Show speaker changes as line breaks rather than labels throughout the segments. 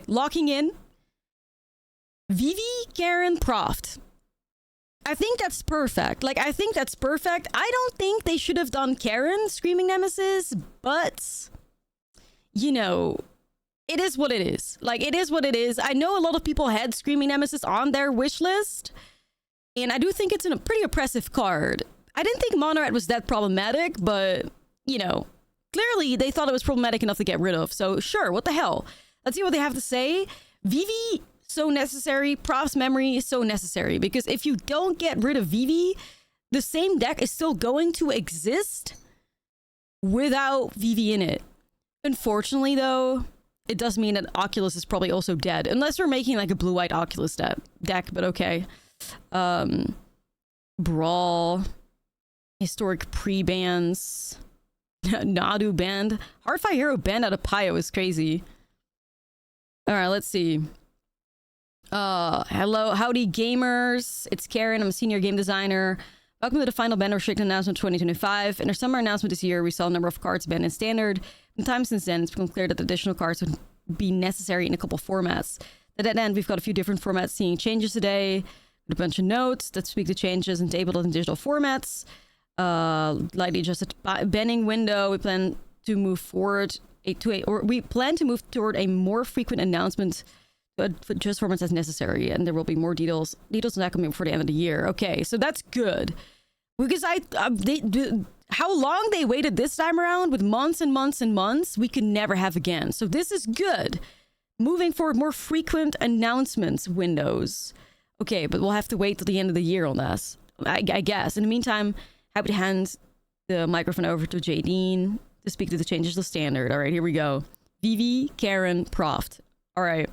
locking in. VIVI, Karen, Proft. I think that's perfect. Like, I think that's perfect. I don't think they should have done Karen, Screaming Nemesis, but, you know, it is what it is. Like, it is what it is. I know a lot of people had Screaming Nemesis on their wish list, and I do think it's a pretty oppressive card. I didn't think Mono Red was that problematic, but, you know, clearly they thought it was problematic enough to get rid of. So, sure, what the hell? Let's see what they have to say. VIVI, so necessary. Proft's Memory is so necessary, because if you don't get rid of VIVI, the same deck is still going to exist without VIVI in it. Unfortunately, though, it does mean that Oculus is probably also dead, unless we're making like a blue-white Oculus deck, but okay. Brawl, historic pre-bans, Nadu banned, Hardfire Hero banned out of Pio is crazy. All right, let's see. Hello, howdy gamers. It's Karen. I'm a senior game designer. Welcome to the final ban restricted announcement 2025. In our summer announcement this year, we saw a number of cards banned in standard. In time since then, it's become clear that additional cards would be necessary in a couple formats. To that end, we've got a few different formats seeing changes today. A bunch of notes that speak to changes and tabled in digital formats. Lightly adjusted banning window. We plan to move forward we plan to move toward a more frequent announcement to adjust formats as necessary, and there will be more details on that coming before the end of the year. Okay, so that's good, because how long they waited this time around with months and months and months, we could never have again. So this is good. Moving forward, more frequent announcements windows. Okay, but we'll have to wait till the end of the year on this, I guess. In the meantime, happy to hand the microphone over to Jadine to speak to the changes to standard. All right, here we go. VIVI, Karen, Proft. All right.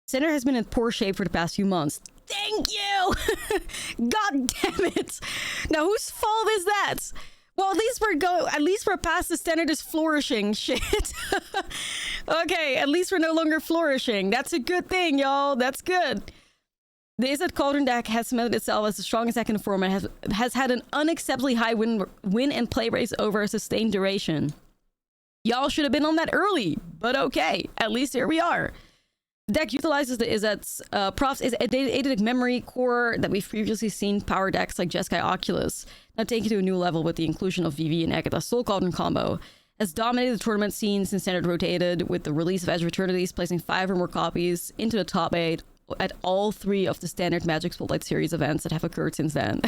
Center has been in poor shape for the past few months. Thank you! God damn it! Now, whose fault is that? Well, at least we're past the standard is flourishing shit. Okay, at least we're no longer flourishing. That's a good thing, y'all. That's good. The Izzet Cauldron deck has cemented itself as the strongest deck in the format, has had an unacceptably high win and play rates over a sustained duration. Y'all should have been on that early, but okay, at least here we are. The deck utilizes the Izzet's Proft's Eidetic memory core that we've previously seen power decks like Jeskai Oculus, now taken to a new level with the inclusion of VIVI and Agatha's Soul Cauldron combo. Has dominated the tournament scene since Standard rotated, with the release of Edge of Eternities placing 5 or more copies into the top 8 at all 3 of the Standard Magic Spotlight Series events that have occurred since then.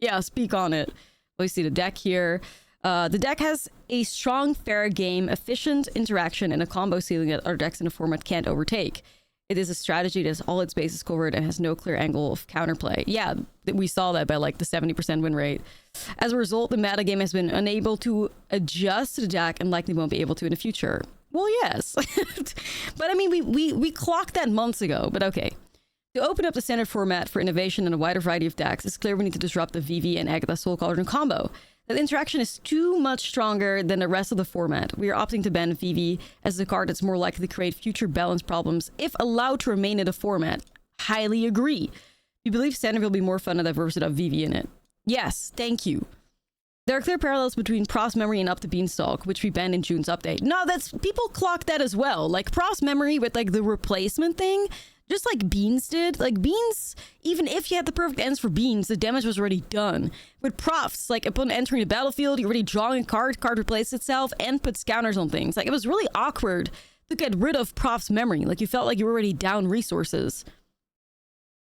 Yeah, speak on it. Well, you see the deck here. The deck has a strong, fair game, efficient interaction, and a combo ceiling that other decks in the format can't overtake. It is a strategy that has all its bases covered and has no clear angle of counterplay. Yeah, we saw that by like the 70% win rate. As a result, the metagame has been unable to adjust to the deck and likely won't be able to in the future. Well, yes. But I mean, we clocked that months ago, but okay. To open up the standard format for innovation and a wider variety of decks, it's clear we need to disrupt the VIVI and Agatha Soul Cauldron combo. That interaction is too much stronger than the rest of the format. We are opting to ban VIVI as the card that's more likely to create future balance problems if allowed to remain in the format. Highly agree. We believe standard will be more fun and diverse without VIVI in it. Yes, thank you. There are clear parallels between Proft's Memory and Up the Beanstalk, which we banned in June's update. No, that's people clocked that as well. Like Proft's Memory with like the replacement thing, just like Beans did. Like Beans, even if you had the perfect ends for Beans, the damage was already done. With Proft's, like upon entering the battlefield, you're already drawing a card replaced itself, and puts counters on things. Like it was really awkward to get rid of Proft's Memory. Like you felt like you were already down resources.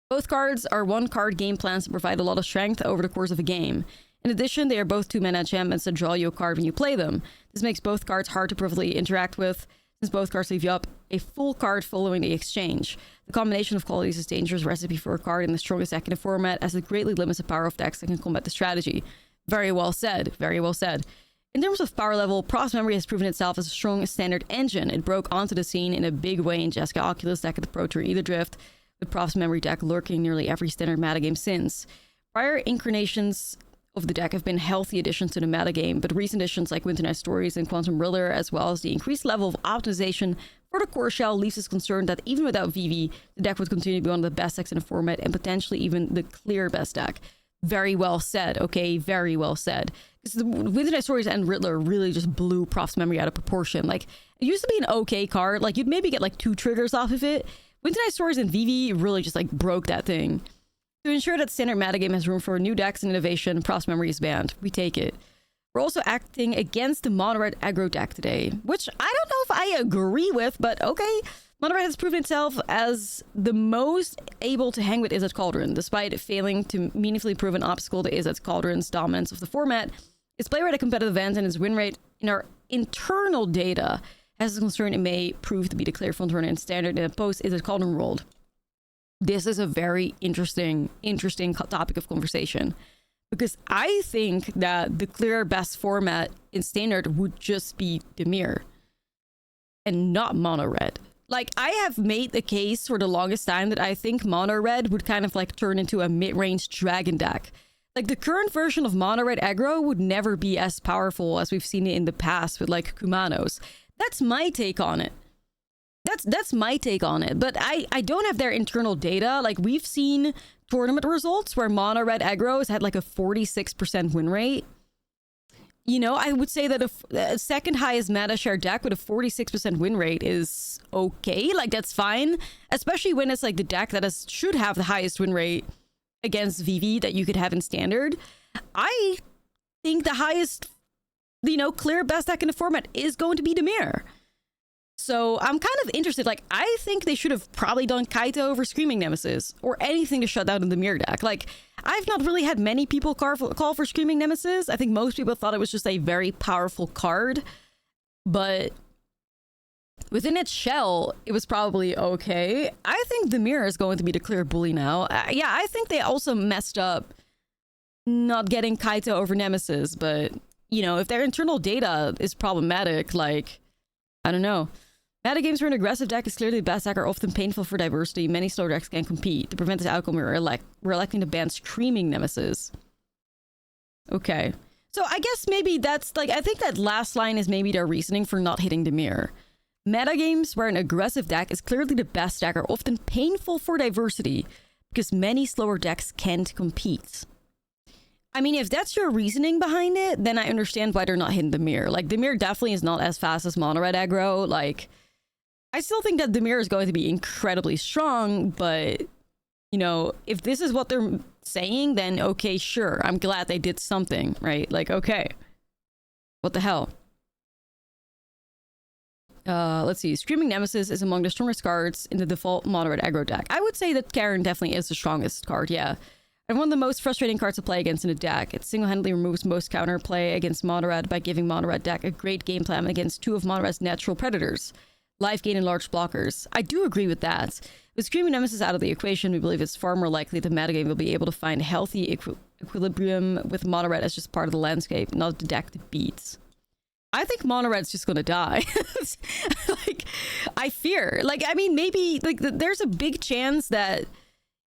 Both cards are one card game plans that provide a lot of strength over the course of a game. In addition, they are both 2-mana enchantments that draw you a card when you play them. This makes both cards hard to perfectly interact with, since both cards leave you up a full card following the exchange. The combination of qualities is a dangerous recipe for a card in the strongest deck in the format, as it greatly limits the power of decks that can combat the strategy. Very well said. Very well said. In terms of power level, Proft's Memory has proven itself as a strong standard engine. It broke onto the scene in a big way in Jeskai Oculus deck at the Pro Tour Either Drift, with Proft's Memory deck lurking nearly every standard metagame since. Prior incarnations of the deck have been healthy additions to the metagame, but recent additions like Winter Night Stories and Quantum Riddler, as well as the increased level of optimization for the core shell, leaves us concerned that even without VIVI, the deck would continue to be one of the best decks in the format, and potentially even the clear best deck. Very well said, okay? Very well said. because the Winter Stories and Riddler really just blew Proft's memory out of proportion. Like, it used to be an okay card. Like, you'd maybe get like 2 triggers off of it. Winter Stories and VIVI really just like broke that thing. To ensure that standard metagame has room for new decks and innovation, Proft's memory is banned. We take it. We're also acting against the mono-red aggro deck today, which I don't know if I agree with, but okay. Mono-red has proven itself as the most able to hang with Izzet Cauldron, despite failing to meaningfully prove an obstacle to Izzet Cauldron's dominance of the format. Its play rate at competitive events and its win rate in our internal data has a concern it may prove to be the clear frontrunner in standard in a post-Izzet Cauldron world. This is a very interesting topic of conversation, because I think that the clear best format in standard would just be Dimir and not mono red. Like, I have made the case for the longest time that I think mono red would kind of like turn into a mid-range dragon deck. Like, the current version of mono red aggro would never be as powerful as we've seen it in the past with like Kumanos. That's my take on it. That's my take on it, but I don't have their internal data. Like, we've seen tournament results where mono red aggro has had like a 46% win rate. You know, I would say that a second highest meta share deck with a 46% win rate is okay. Like, that's fine, especially when it's like the deck that should have the highest win rate against VIVI that you could have in standard. I think the highest, you know, clear best deck in the format is going to be Dimir. So I'm kind of interested. Like, I think they should have probably done Kaito over Screaming Nemesis or anything to shut down the Dimir deck. Like, I've not really had many people call for Screaming Nemesis. I think most people thought it was just a very powerful card, but within its shell, it was probably okay. I think Dimir is going to be the clear bully now. Yeah, I think they also messed up not getting Kaito over Nemesis, but, you know, if their internal data is problematic, like, I don't know. Metagames where an aggressive deck is clearly the best deck are often painful for diversity. Many slow decks can compete. To prevent this outcome, we're electing to ban Screaming Nemesis. Okay. So I guess maybe that's, like, I think that last line is maybe their reasoning for not hitting Dimir. Metagames where an aggressive deck is clearly the best deck are often painful for diversity because many slower decks can't compete. I mean, if that's your reasoning behind it, then I understand why they're not hitting Dimir. Like, Dimir definitely is not as fast as mono red aggro. Like, I still think that Dimir is going to be incredibly strong, but, you know, if this is what they're saying, then okay, sure. I'm glad they did something, right? Like, okay. What the hell? Let's see. Screaming Nemesis is among the strongest cards in the default mono red aggro deck. I would say that Karen definitely is the strongest card, yeah. And one of the most frustrating cards to play against in a deck. It single-handedly removes most counterplay against mono red by giving mono red deck a great game plan against 2 of mono red's natural predators, life gain and large blockers. I do agree with that. With Screaming Nemesis out of the equation, we believe it's far more likely the metagame will be able to find healthy equilibrium with mono red as just part of the landscape, not the deck to beat. I think mono red's just gonna die. Like, I fear. Like, I mean, maybe like there's a big chance that,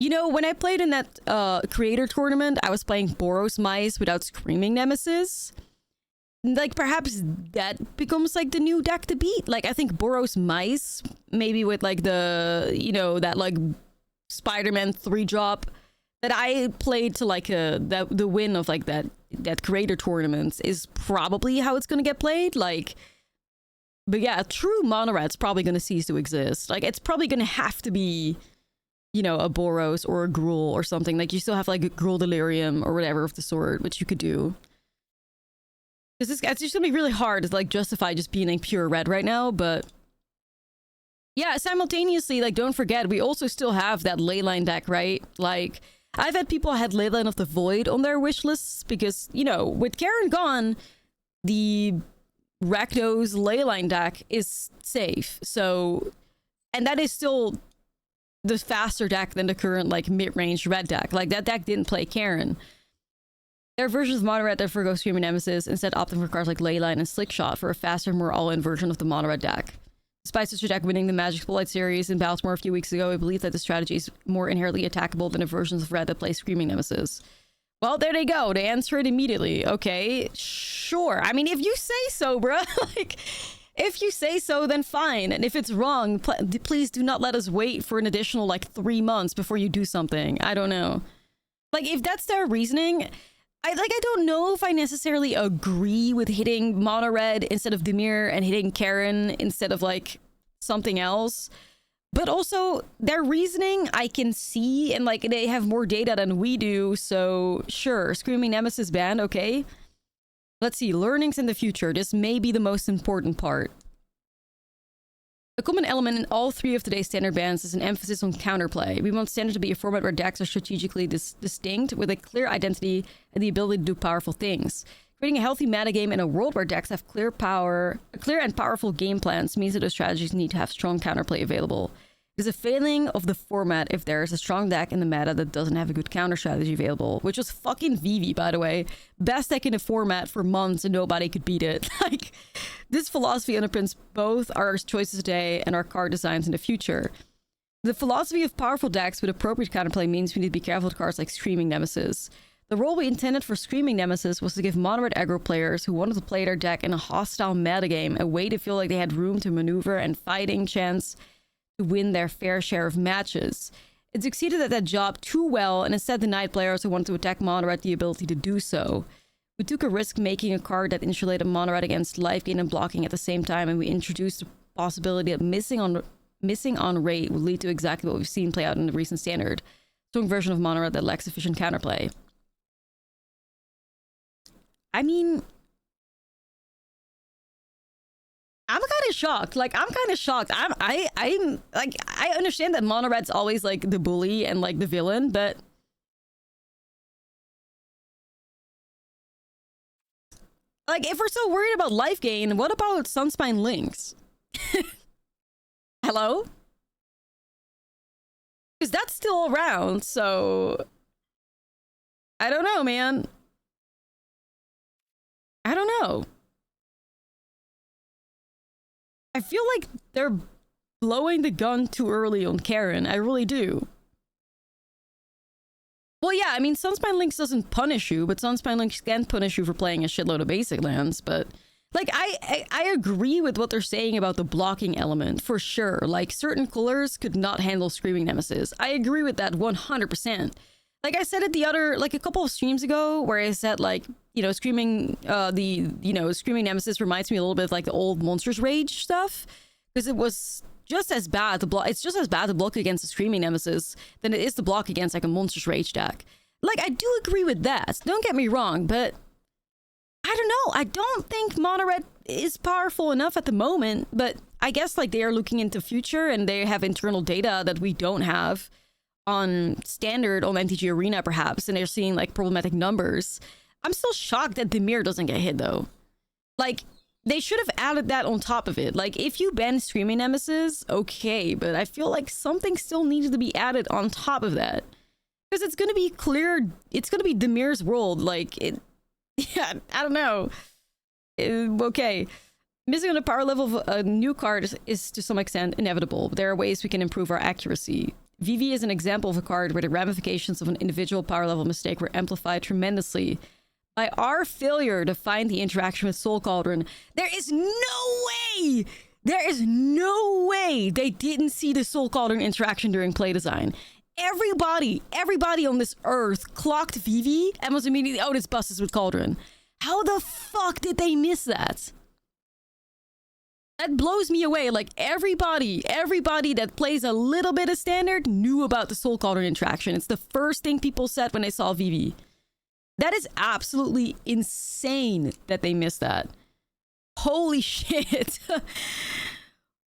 you know, when I played in that creator tournament, I was playing Boros Mice without Screaming Nemesis. Like, perhaps that becomes like the new deck to beat. Like, I think Boros Mice, maybe with like the, you know, that like Spider-Man 3-drop that I played to like the win of like that creator tournament is probably how it's gonna get played. Like, but yeah, a true mono red's probably gonna cease to exist. Like, it's probably gonna have to be, you know, a Boros or a Gruul or something. Like, you still have like a Gruul Delirium or whatever of the sort, which you could do. It's just gonna be really hard to like justify just being like pure red right now, but yeah, simultaneously, like, don't forget, we also still have that Leyline deck, right? Like, I've had people had Leyline of the Void on their wish lists because, you know, with Karen gone, the Rakdos Leyline deck is safe. So, and that is still the faster deck than the current like mid-range red deck. Like, that deck didn't play Karen. There are versions of mono red that forgo Screaming Nemesis, instead opting for cards like Leyline and Slickshot for a faster, more all-in version of the mono red deck. Despite such a deck winning the Magic Spotlight series in Baltimore a few weeks ago, I believe that the strategy is more inherently attackable than the versions of red that play Screaming Nemesis. Well, there they go. They answer it immediately. Okay, sure. I mean, if you say so, bruh. Like, if you say so, then fine. And if it's wrong, please do not let us wait for an additional like 3 months before you do something. I don't know. Like, if that's their reasoning, I don't know if I necessarily agree with hitting mono red instead of Dimir and hitting Karen instead of like something else. But also their reasoning I can see, and like they have more data than we do, so sure, Screaming Nemesis ban, okay. Let's see, learnings in the future. This may be the most important part. A common element in all three of today's standard bans is an emphasis on counterplay. We want standard to be a format where decks are strategically distinct, with a clear identity and the ability to do powerful things. Creating a healthy metagame in a world where decks have clear and powerful game plans means that those strategies need to have strong counterplay available. It is a failing of the format if there is a strong deck in the meta that doesn't have a good counter strategy available, which was fucking VIVI, by the way. Best deck in the format for months and nobody could beat it. Like, this philosophy underpins both our choices today and our card designs in the future. The philosophy of powerful decks with appropriate counterplay means we need to be careful with cards like Screaming Nemesis. The role we intended for Screaming Nemesis was to give mono-red aggro players who wanted to play their deck in a hostile metagame a way to feel like they had room to maneuver and fighting chance to win their fair share of matches. It succeeded at that job too well and instead denied players who wanted to attack mono red the ability to do so. We took a risk making a card that insulated mono red against life gain and blocking at the same time, and we introduced the possibility that missing on rate would lead to exactly what we've seen play out in the recent standard. Strong version of mono red that lacks sufficient counterplay. I mean, I'm kind of shocked. Like, I'm kind of shocked. I'm like, I understand that mono red's always like the bully and like the villain, but like, if we're so worried about life gain, what about Sunspine Links? Hello? Because that's still around, so I don't know, man. I don't know. I feel like they're blowing the gun too early on Karen. I really do. Well, yeah, I mean, Sunspine Links doesn't punish you, but Sunspine Links can punish you for playing a shitload of basic lands. But, like, I agree with what they're saying about the blocking element, for sure. Like, certain colors could not handle Screaming Nemesis. I agree with that 100%. Like I said it the other, like a couple of streams ago, where I said, like, you know, Screaming Nemesis reminds me a little bit of like the old Monsters Rage stuff, because it was just as bad to block. It's just as bad to block against a Screaming Nemesis than it is to block against like a Monsters Rage deck. Like, I do agree with that. Don't get me wrong, but I don't know. I don't think mono red is powerful enough at the moment. But I guess like they are looking into future and they have internal data that we don't have on standard on MTG Arena, perhaps, and they're seeing like problematic numbers. I'm still shocked that Dimir doesn't get hit though. Like, they should have added that on top of it. Like, if you ban Screaming Nemesis, okay, but I feel like something still needs to be added on top of that. Because it's gonna be clear, it's gonna be Dimir's world, like, it, yeah, I don't know. Okay. Missing on the power level of a new card is to some extent inevitable, but there are ways we can improve our accuracy. VIVI is an example of a card where the ramifications of an individual power level mistake were amplified tremendously by our failure to find the interaction with Soul Cauldron. There is no way! There is no way they didn't see the Soul Cauldron interaction during play design. Everybody on this earth clocked VIVI and was immediately, oh, this busts with Cauldron. How the fuck did they miss that? That blows me away. Like, everybody that plays a little bit of standard knew about the Soul Cauldron interaction. It's the first thing people said when they saw VIVI. That is absolutely insane that they missed that. Holy shit.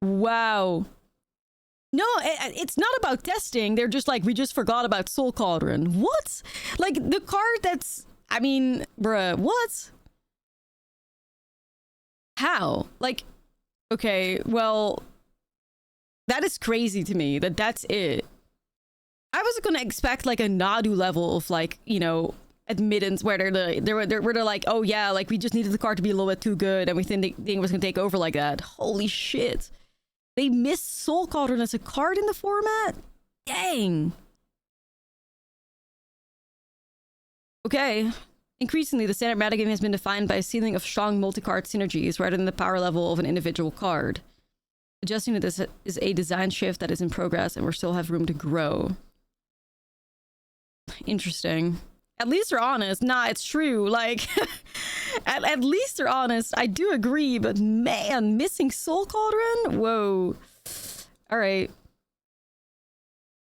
Wow. No, it's not about testing. They're just like, we just forgot about Soul Cauldron. What? Like, the card that's, I mean, bruh, what? How? Like, okay, well, that is crazy to me that that's it. I was gonna expect like a Nadu level of like, you know, admittance where they're like, oh yeah, like we just needed the card to be a little bit too good and we think it was gonna take over like that. Holy shit. They missed Soul Cauldron as a card in the format? Dang. Okay. Increasingly, the standard metagame has been defined by a ceiling of strong multi-card synergies rather than the power level of an individual card. Adjusting to this is a design shift that is in progress and we still have room to grow. Interesting. At least they're honest. Nah, it's true. Like, at least they're honest. I do agree, but man, missing Soul Cauldron? Whoa. All right.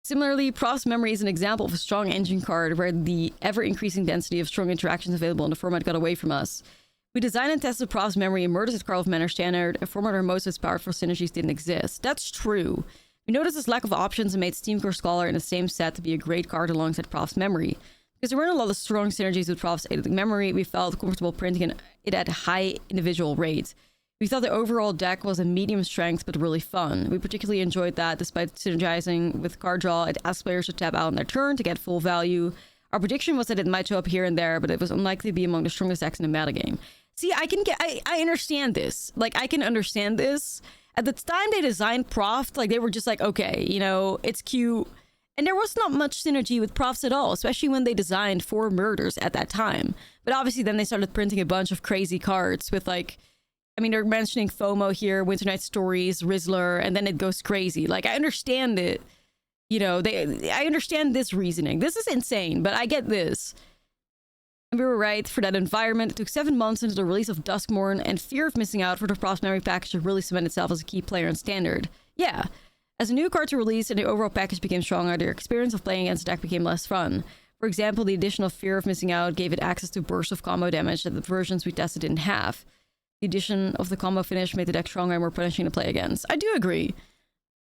Similarly, Proft's Memory is an example of a strong engine card where the ever-increasing density of strong interactions available in the format got away from us. We designed and tested Proft's Memory in Murders at Card of Manor Standard, a format where most of its powerful synergies didn't exist. That's true. We noticed this lack of options and made Steamcore Scholar in the same set to be a great card alongside Proft's Memory. Because there weren't a lot of strong synergies with Proft's Eidetic Memory, we felt comfortable printing it at a high individual rate. We thought the overall deck was a medium strength, but really fun. We particularly enjoyed that despite synergizing with card draw, it asked players to tap out on their turn to get full value. Our prediction was that it might show up here and there, but it was unlikely to be among the strongest decks in the metagame. See, I understand this. Like, I can understand this. At the time they designed Proft, like, they were just like, okay, you know, it's cute. And there was not much synergy with Profts at all, especially when they designed for Murders at that time. But obviously then they started printing a bunch of crazy cards with, like, I mean, they're mentioning FOMO here, Winter Night Stories, Rizzler, and then it goes crazy. Like, I understand it. You know, I understand this reasoning. This is insane, but I get this. And we were right. For that environment, it took 7 months into the release of Duskmorn and fear of missing out for the Proft Memory package to really cement itself as a key player in Standard. Yeah. As a new cards were released and the overall package became stronger, their experience of playing against the deck became less fun. For example, the addition of fear of missing out gave it access to bursts of combo damage that the versions we tested didn't have. The addition of the combo finish made the deck stronger and more punishing to play against. I do agree.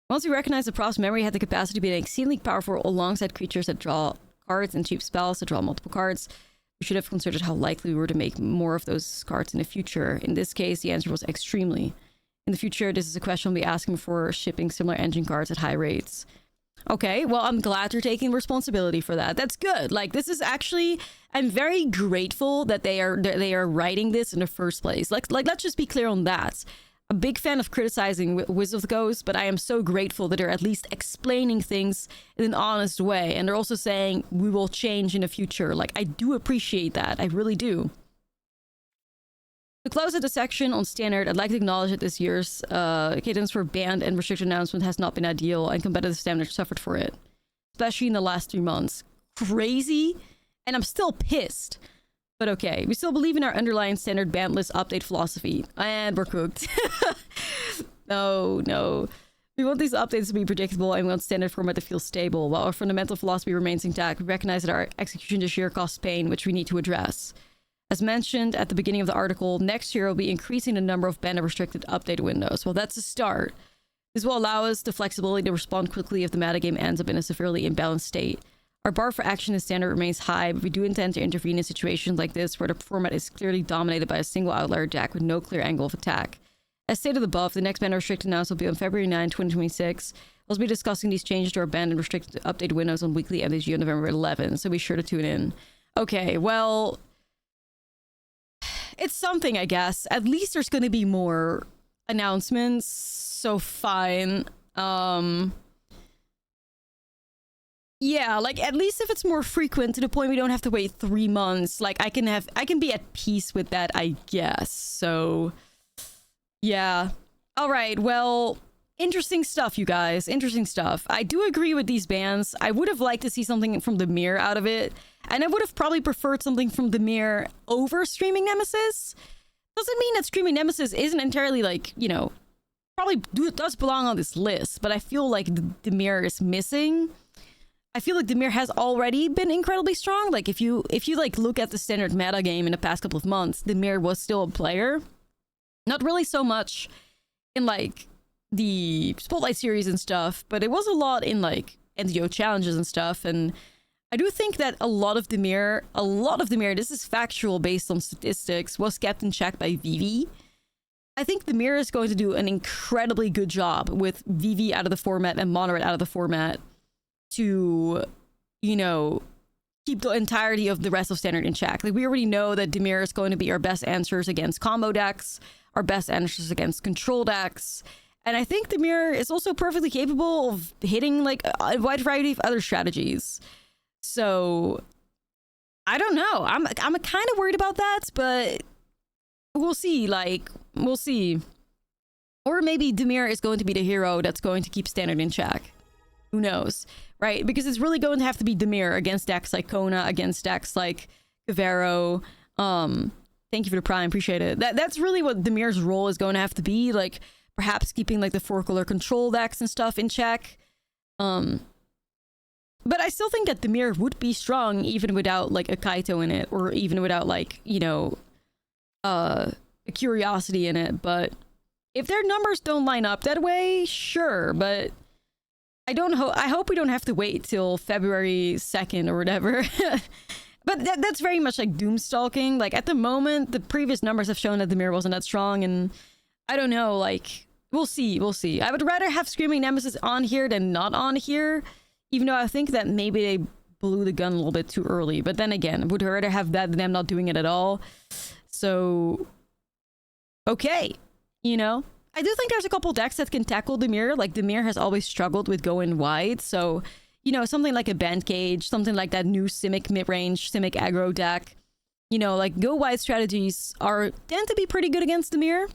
Once we recognized that Proft's Memory had the capacity to be exceedingly powerful alongside creatures that draw cards and cheap spells that draw multiple cards, we should have considered how likely we were to make more of those cards in the future. In this case, the answer was extremely. In the future, this is a question we'll be asking for shipping similar engine cards at high rates. Okay, well, I'm glad you're taking responsibility for that. That's good. Like, this is actually, I'm very grateful that they are writing this in the first place. Like let's just be clear on that. A big fan of criticizing Wizards of the Coast, but I am so grateful that they're at least explaining things in an honest way. And they're also saying we will change in the future. Like, I do appreciate that. I really do. To close out the section on Standard, I'd like to acknowledge that this year's cadence for banned and restricted announcement has not been ideal, and competitive Standard suffered for it. Especially in the last 3 months. Crazy. And I'm still pissed. But okay, we still believe in our underlying Standard banned list update philosophy. And we're cooked. No. We want these updates to be predictable, and we want Standard format to feel stable. While our fundamental philosophy remains intact, we recognize that our execution this year costs pain, which we need to address. As mentioned at the beginning of the article, next year we'll be increasing the number of banned and restricted update windows. Well, that's a start. This will allow us the flexibility to respond quickly if the metagame ends up in a severely imbalanced state. Our bar for action in Standard remains high, but we do intend to intervene in situations like this where the format is clearly dominated by a single outlier deck with no clear angle of attack. As stated above, the next banned and restricted announcement will be on February 9, 2026. We'll be discussing these changes to our banned and restricted update windows on weekly MTG on November 11, so be sure to tune in. Okay, well, it's something, I guess. At least there's going to be more announcements, so fine. Yeah, like, at least if it's more frequent to the point we don't have to wait 3 months, like, I can be at peace with that, I guess. So, yeah. All right, well, interesting stuff, you guys. Interesting stuff. I do agree with these bans. I would have liked to see something from the Mirror out of it. And I would have probably preferred something from the Mirror over Streaming Nemesis. Doesn't mean that Streaming Nemesis isn't entirely, like, you know, probably does belong on this list. But I feel like the Mirror is missing. I feel like the Mirror has already been incredibly strong. Like, if you like look at the Standard meta game in the past couple of months, the Mirror was still a player. Not really so much in, like, the Spotlight series and stuff, but it was a lot in, like, NDO challenges and stuff. And I do think that a lot of the Mirror, this is factual based on statistics, was kept in check by VIVI. I think the Mirror is going to do an incredibly good job with VIVI out of the format and Mono Red out of the format to, you know, keep the entirety of the rest of Standard in check. Like, we already know that Dimir is going to be our best answers against combo decks, our best answers against control decks, and I think Dimir is also perfectly capable of hitting, like, a wide variety of other strategies. So, I don't know. I'm kind of worried about that, but we'll see. Like, we'll see. Or maybe Dimir is going to be the hero that's going to keep Standard in check. Who knows, right? Because it's really going to have to be Dimir against decks like Kona, against decks like Kavero. Thank you for the prime, appreciate it. That's really what Dimir's role is going to have to be, like perhaps keeping like the 4-color control decks and stuff in check. But I still think that Dimir would be strong even without like a Kaito in it, or even without like, you know, a Curiosity in it. But if their numbers don't line up that way, sure, but I hope we don't have to wait till February 2nd or whatever. But that's very much like doomstalking. Like at the moment, the previous numbers have shown that Dimir wasn't that strong, and I don't know, like we'll see. I would rather have Screaming Nemesis on here than not on here, even though I think that maybe they blew the gun a little bit too early. But then again, I would rather have that than them not doing it at all. So, okay, you know? I do think there's a couple decks that can tackle Dimir. Like, Dimir has always struggled with going wide, so, you know, something like a Band Cage, something like that new Simic mid-range, Simic aggro deck. You know, like, go wide strategies tend to be pretty good against Dimir.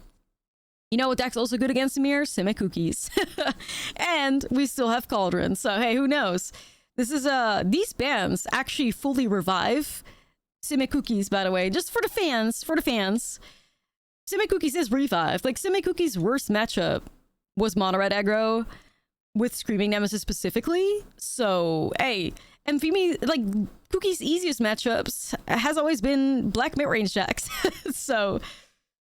You know what deck's also good against Dimir? Simic Cookies. And we still have Cauldron, so hey, who knows? This is, these bans actually fully revive Simic Cookies, by the way, just for the fans, Simic Cookies is revived. Like, Simic Cookies' worst matchup was Mono Red aggro with Screaming Nemesis specifically. So, hey, and VIVI, like, Cookies' easiest matchups has always been black mid-range decks. So,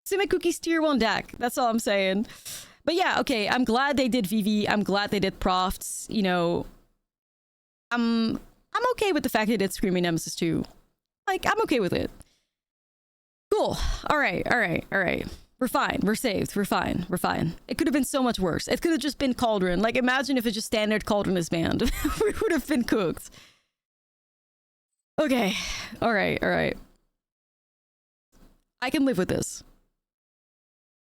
Simic Cookies tier 1 deck. That's all I'm saying. But yeah, okay, I'm glad they did VIVI. I'm glad they did Profts. You know, I'm okay with the fact they did Screaming Nemesis too. Like, I'm okay with it. Cool. All right. We're fine. We're saved. We're fine. It could have been so much worse. It could have just been Cauldron. Like, imagine if it's just standard Cauldron is banned. We would have been cooked. Okay. All right. I can live with this.